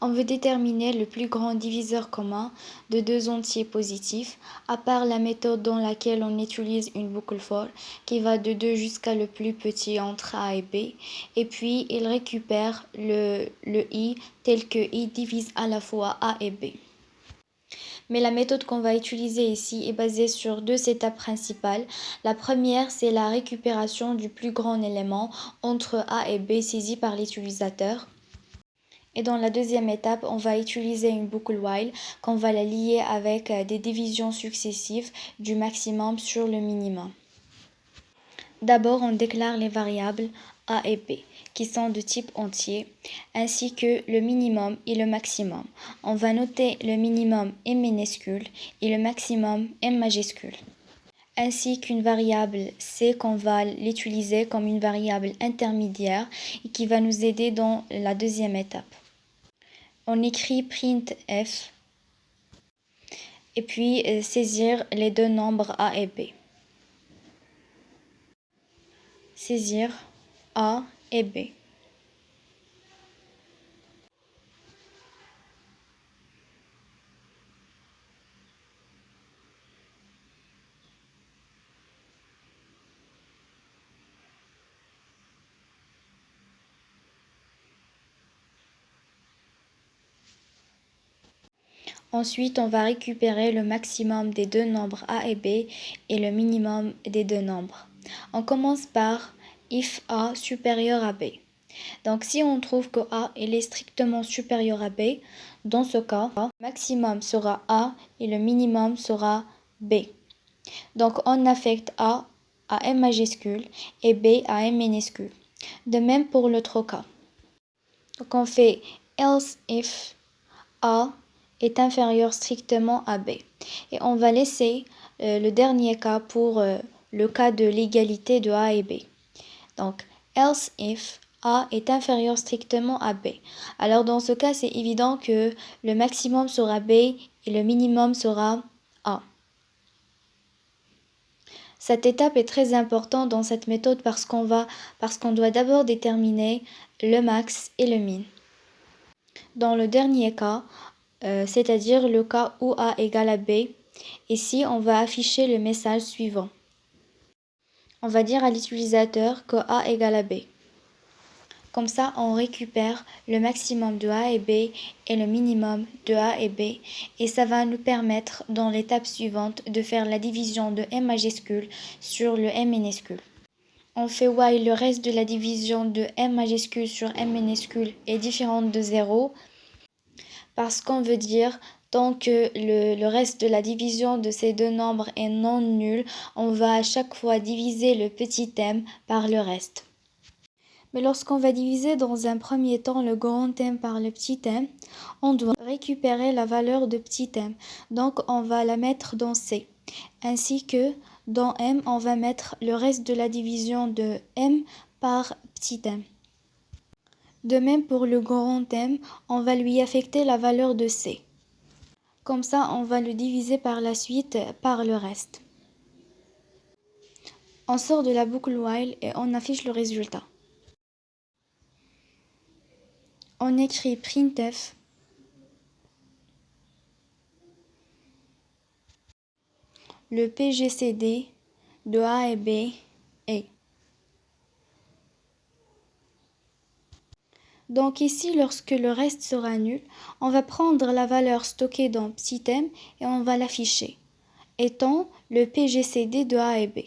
On veut déterminer le plus grand diviseur commun de deux entiers positifs, à part la méthode dans laquelle on utilise une boucle for qui va de 2 jusqu'à le plus petit entre a et b, et puis il récupère le i tel que i divise à la fois a et b. Mais la méthode qu'on va utiliser ici est basée sur deux étapes principales. La première, c'est la récupération du plus grand élément entre a et b saisi par l'utilisateur. Et dans la deuxième étape, on va utiliser une boucle while qu'on va la lier avec des divisions successives du maximum sur le minimum. D'abord, on déclare les variables a et b qui sont de type entier, ainsi que le minimum et le maximum. On va noter le minimum M minuscule et le maximum M majuscule, ainsi qu'une variable c qu'on va l'utiliser comme une variable intermédiaire et qui va nous aider dans la deuxième étape. On écrit printf et puis saisir les deux nombres a et b. Saisir a et b. Ensuite, on va récupérer le maximum des deux nombres a et b et le minimum des deux nombres. On commence par if a supérieur à b. Donc si on trouve que a est strictement supérieur à b, dans ce cas, le maximum sera a et le minimum sera b. Donc on affecte a à M majuscule et b à M minuscule. De même pour l'autre cas. Donc on fait else if a est inférieur strictement à b. Et on va laisser le dernier cas pour le cas de l'égalité de a et b. Donc else if a est inférieur strictement à b. Alors dans ce cas, c'est évident que le maximum sera b et le minimum sera a. Cette étape est très importante dans cette méthode parce qu'on doit d'abord déterminer le max et le min. Dans le dernier cas, c'est-à-dire le cas où a égale à b, ici on va afficher le message suivant. On va dire à l'utilisateur que a égale à b. Comme ça, on récupère le maximum de a et b et le minimum de a et b. Et ça va nous permettre, dans l'étape suivante, de faire la division de M majuscule sur le M minuscule. On fait while le reste de la division de M majuscule sur M minuscule est différente de 0, parce qu'on veut dire tant que le reste de la division de ces deux nombres est non nul, on va à chaque fois diviser le petit m par le reste. Mais lorsqu'on va diviser dans un premier temps le grand m par le petit m, on doit récupérer la valeur de petit m. Donc on va la mettre dans C. Ainsi que dans m, on va mettre le reste de la division de m par petit m. De même pour le grand m, on va lui affecter la valeur de c. Comme ça, on va le diviser par la suite par le reste. On sort de la boucle while et on affiche le résultat. On écrit printf le PGCD de a et b est. Donc ici, lorsque le reste sera nul, on va prendre la valeur stockée dans petit m et on va l'afficher, étant le PGCD de a et b.